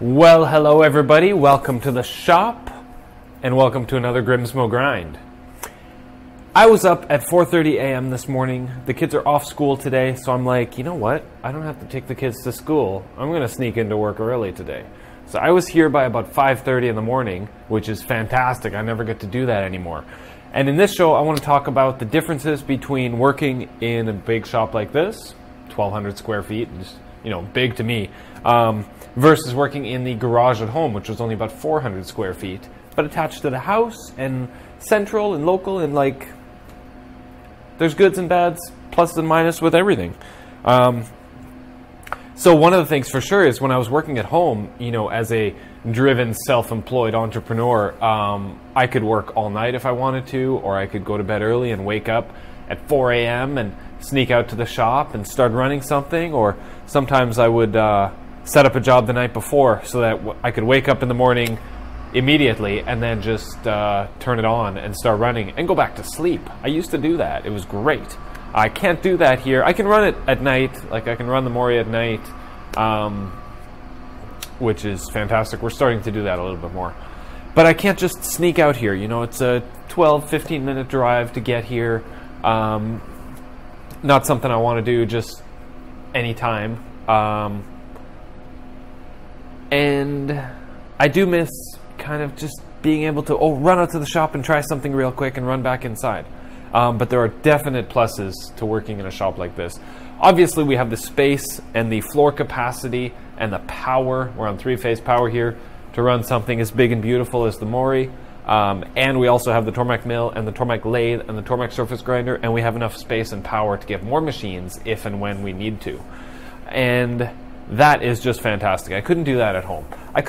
Well, hello everybody, welcome to the shop, and welcome to another Grimsmo Grind. I was up at 4:30 a.m. this morning. The kids are off school today, so I'm like, you know what? I don't have to take the kids to school. I'm going to sneak into work early today. So I was here by about 5:30 in the morning, which is fantastic. I never get to do that anymore. And in this show, I want to talk about the differences between working in a big shop like this, 1,200 square feet, just, big to me, versus working in the garage at home, which was only about 400 square feet, but attached to the house and central and local, and like, there's goods and bads, plus and minus with everything. So one of the things for sure is when I was working at home, as a driven, self-employed entrepreneur, I could work all night if I wanted to, or I could go to bed early and wake up at 4 a.m. and sneak out to the shop and start running something, or sometimes I would set up a job the night before so that I could wake up in the morning immediately and then just turn it on and start running and go back to sleep. I used to do that. It was great. I can't do that here. I can run it at night, like I can run the Mori at night, which is fantastic. We're starting to do that a little bit more. But I can't just sneak out here. It's a 12, 15-minute drive to get here. Not something I want to do just anytime. And I do miss kind of just being able to run out to the shop and try something real quick and run back inside. But there are definite pluses to working in a shop like this. Obviously, we have the space and the floor capacity and the power. We're on 3-phase power here to run something as big and beautiful as the Mori. And we also have the Tormac mill and the Tormac lathe and the Tormac surface grinder, and we have enough space and power to get more machines if and when we need to. And that is just fantastic. I couldn't do that at home. I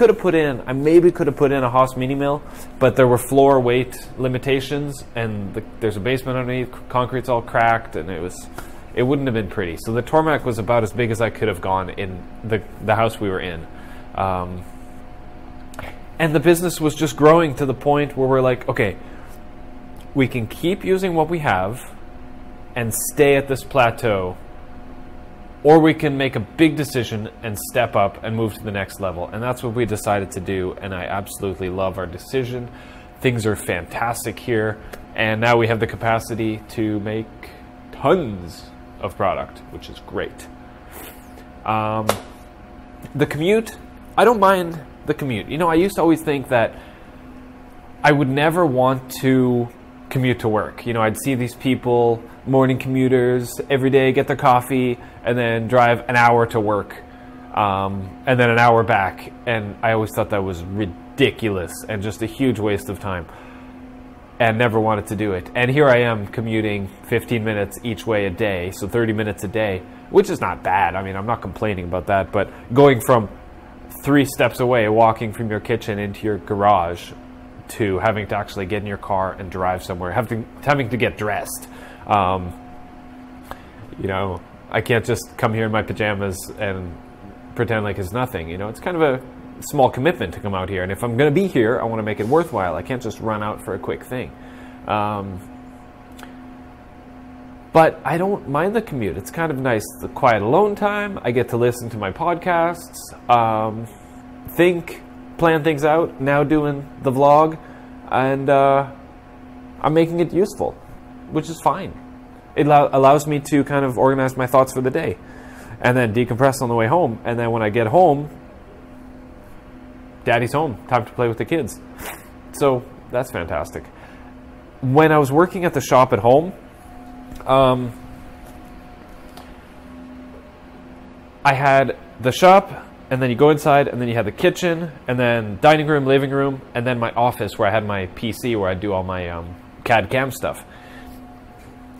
maybe could have put in a Haas mini mill, but there were floor weight limitations, and there's a basement underneath, concrete's all cracked, and it wouldn't have been pretty. So the Tormac was about as big as I could have gone in the house we were in. And the business was just growing to the point where we're like, okay, we can keep using what we have and stay at this plateau, or we can make a big decision and step up and move to the next level. And that's what we decided to do, and I absolutely love our decision. Things are fantastic here, and now we have the capacity to make tons of product, which is great. The commute, I don't mind the commute. I used to always think that I would never want to commute to work. I'd see these people, morning commuters, every day get their coffee and then drive an hour to work, and then an hour back. And I always thought that was ridiculous and just a huge waste of time, and never wanted to do it. And here I am commuting 15 minutes each way a day, so 30 minutes a day, which is not bad. I mean, I'm not complaining about that, but going from 3 steps away, walking from your kitchen into your garage, to having to actually get in your car and drive somewhere, having to get dressed. I can't just come here in my pajamas and pretend like it's nothing. It's kind of a small commitment to come out here. And if I'm going to be here, I want to make it worthwhile. I can't just run out for a quick thing. But I don't mind the commute. It's kind of nice. The quiet alone time. I get to listen to my podcasts, plan things out, now doing the vlog, and I'm making it useful, which is fine. It allows me to kind of organize my thoughts for the day and then decompress on the way home. And then when I get home, Daddy's home, time to play with the kids. So that's fantastic. When I was working at the shop at home, I had the shop, and then you go inside, and then you have the kitchen, and then dining room, living room, and then my office where I had my PC, where I do all my CAD CAM stuff.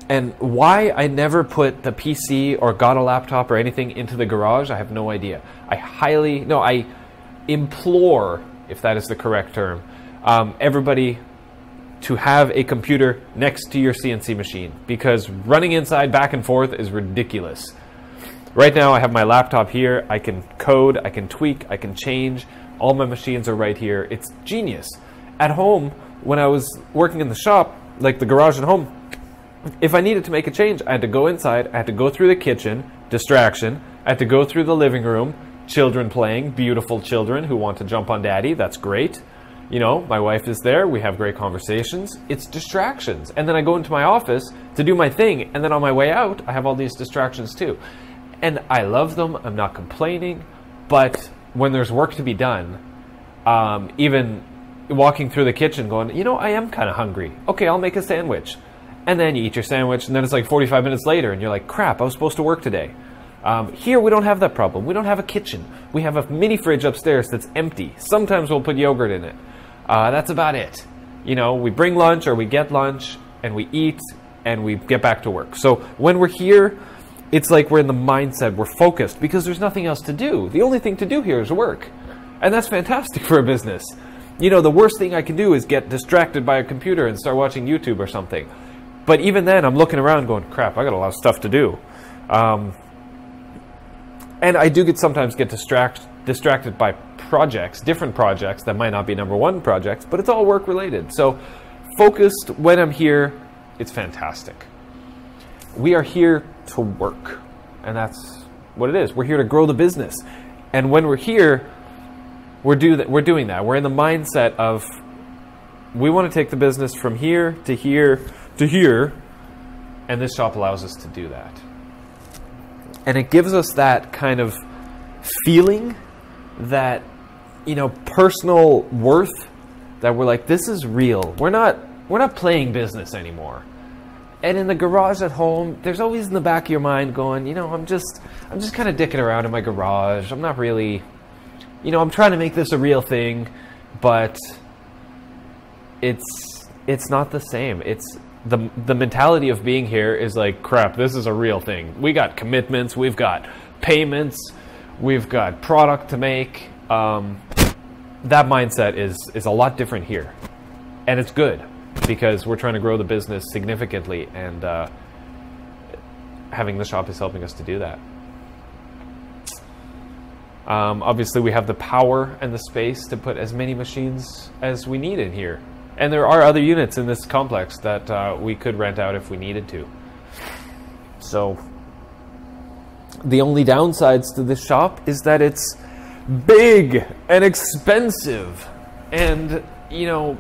And why I never put the PC or got a laptop or anything into the garage, I have no idea. I implore, if that is the correct term, everybody to have a computer next to your CNC machine, because running inside back and forth is ridiculous. Right now I have my laptop here. I can code, I can tweak, I can change. All my machines are right here. It's genius. At home, when I was working in the shop, like the garage at home, if I needed to make a change, I had to go inside, I had to go through the kitchen, distraction, I had to go through the living room, children playing, beautiful children who want to jump on daddy. That's great. You know, my wife is there. We have great conversations. It's distractions. And then I go into my office to do my thing. And then on my way out, I have all these distractions too. And I love them. I'm not complaining. But when there's work to be done, even walking through the kitchen going, you know, I am kind of hungry. Okay, I'll make a sandwich. And then you eat your sandwich, and then it's like 45 minutes later, and you're like, crap, I was supposed to work today. Here, we don't have that problem. We don't have a kitchen. We have a mini fridge upstairs that's empty. Sometimes we'll put yogurt in it. That's about it. You know, we bring lunch or we get lunch, and we eat, and we get back to work. So when we're here, it's like we're in the mindset, we're focused, because there's nothing else to do. The only thing to do here is work. And that's fantastic for a business. You know, the worst thing I can do is get distracted by a computer and start watching YouTube or something. But even then, I'm looking around going, crap, I got a lot of stuff to do. And I do sometimes get distracted by projects, different projects that might not be number one projects, but it's all work related. So focused when I'm here, it's fantastic. We are here to work, and that's what it is. We're here to grow the business. And when we're here, we're doing that. We're in the mindset of, we want to take the business from here to here to here, and this shop allows us to do that. And it gives us that kind of feeling, that, you know, personal worth, that we're like, this is real. We're not playing business anymore. And in the garage at home, there's always in the back of your mind going, you know, I'm just kind of dicking around in my garage. I'm not really, you know, I'm trying to make this a real thing, but it's not the same. It's the mentality of being here is like, crap, this is a real thing. We got commitments, we've got payments, we've got product to make. That mindset is a lot different here. And it's good, because we're trying to grow the business significantly, and having the shop is helping us to do that. Obviously, we have the power and the space to put as many machines as we need in here. And there are other units in this complex that we could rent out if we needed to. So the only downsides to this shop is that it's big and expensive and, you know,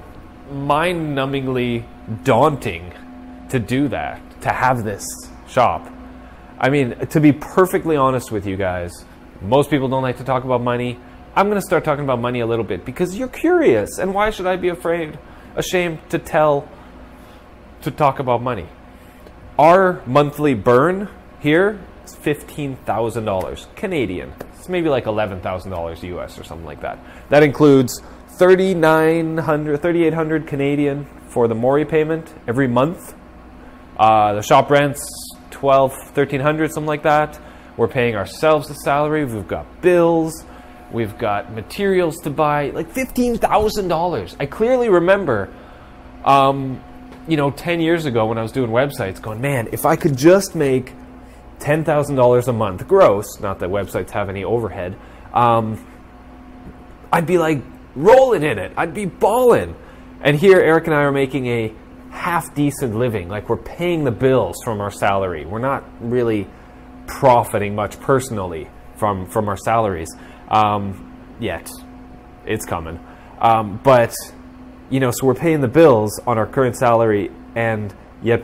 mind-numbingly daunting to do that, to have this shop. I mean, to be perfectly honest with you guys, most people don't like to talk about money. I'm going to start talking about money a little bit because you're curious, and why should I be ashamed to talk about money? Our monthly burn here is $15,000 Canadian. It's maybe like $11,000 US or something like that. That includes $3,800 Canadian for the Mori payment every month. The shop rent's $1,300, something like that. We're paying ourselves a salary. We've got bills. We've got materials to buy. Like $15,000. I clearly remember, 10 years ago when I was doing websites, going, man, if I could just make $10,000 a month gross, not that websites have any overhead, I'd be like rolling in it. I'd be balling. And here, Eric and I are making a half-decent living. Like, we're paying the bills from our salary. We're not really profiting much personally from our salaries yet. It's coming. So we're paying the bills on our current salary, and yet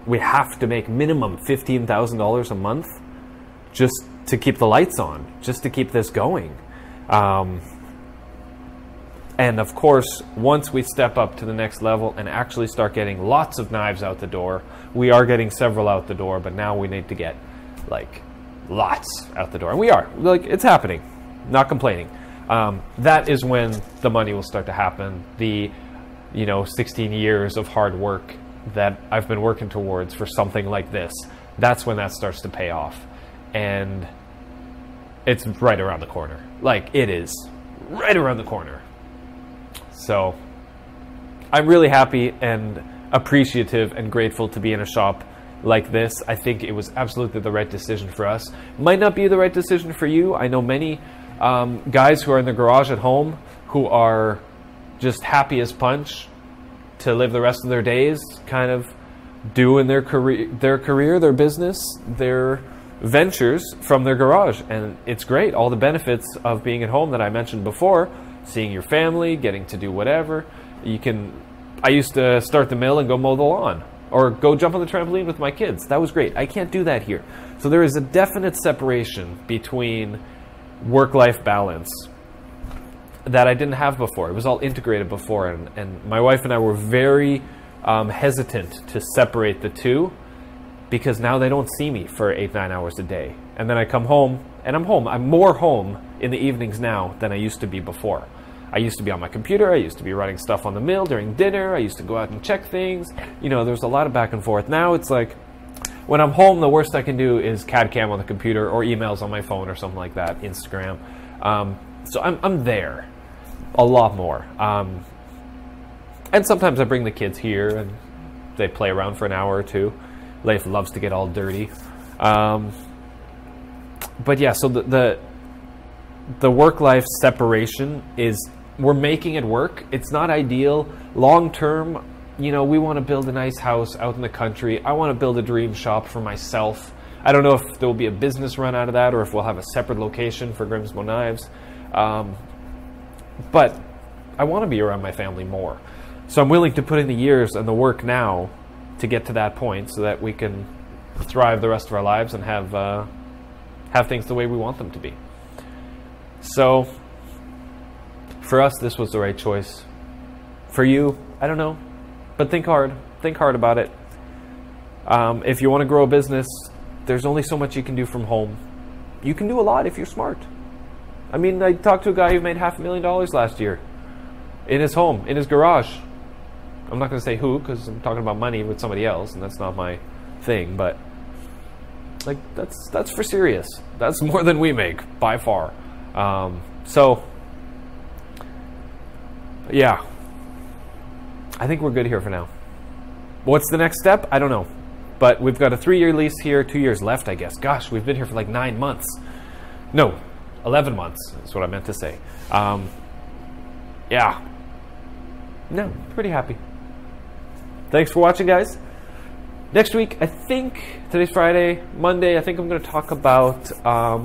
we have to make minimum $15,000 a month just to keep the lights on, just to keep this going. And of course, once we step up to the next level and actually start getting lots of knives out the door, we are getting several out the door, but now we need to get like lots out the door. And we are, like, it's happening, not complaining. That is when the money will start to happen. The 16 years of hard work that I've been working towards for something like this, that's when that starts to pay off. And it's right around the corner. Like, it is right around the corner. So I'm really happy and appreciative and grateful to be in a shop like this. I think it was absolutely the right decision for us. Might not be the right decision for you. I know many guys who are in the garage at home who are just happy as punch to live the rest of their days kind of doing their career, their business, their ventures from their garage, and it's great. All the benefits of being at home that I mentioned before, seeing your family, getting to do whatever. I used to start the mill and go mow the lawn, or go jump on the trampoline with my kids. That was great. I can't do that here. So there is a definite separation between work-life balance that I didn't have before. It was all integrated before, and my wife and I were very hesitant to separate the two, because now they don't see me for 8-9 hours a day. And then I come home, and I'm home. I'm more home in the evenings now than I used to be before. I used to be on my computer. I used to be running stuff on the mill during dinner. I used to go out and check things. You know, there's a lot of back and forth. Now it's like, when I'm home, the worst I can do is CAD cam on the computer or emails on my phone or something like that, Instagram. So I'm there a lot more. And sometimes I bring the kids here, and they play around for an hour or two. Leif loves to get all dirty. But yeah, so the work-life separation is, we're making it work. It's not ideal. Long-term, you know, we want to build a nice house out in the country. I want to build a dream shop for myself. I don't know if there will be a business run out of that, or if we'll have a separate location for Grimsmo Knives. But I want to be around my family more. So I'm willing to put in the years and the work now to get to that point, so that we can thrive the rest of our lives and have things the way we want them to be. So for us, this was the right choice. For you, I don't know, but think hard about it. If you want to grow a business, there's only so much you can do from home. You can do a lot if you're smart. I mean, I talked to a guy who made $500,000 last year in his home, in his garage. I'm not going to say who, because I'm talking about money with somebody else, and that's not my thing, but like, that's for serious. That's more than we make, by far. So yeah, I think we're good here for now. What's the next step? I don't know, but we've got a 3-year lease here, 2 years left, I guess. Gosh, we've been here for like 9 months. No, 11 months is what I meant to say. Yeah, no, pretty happy. Thanks for watching, guys. Next week, I think, today's Friday, Monday, I think I'm going to talk about, I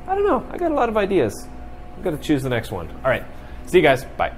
don't know, I got a lot of ideas. I'm going to choose the next one. All right, see you guys, bye.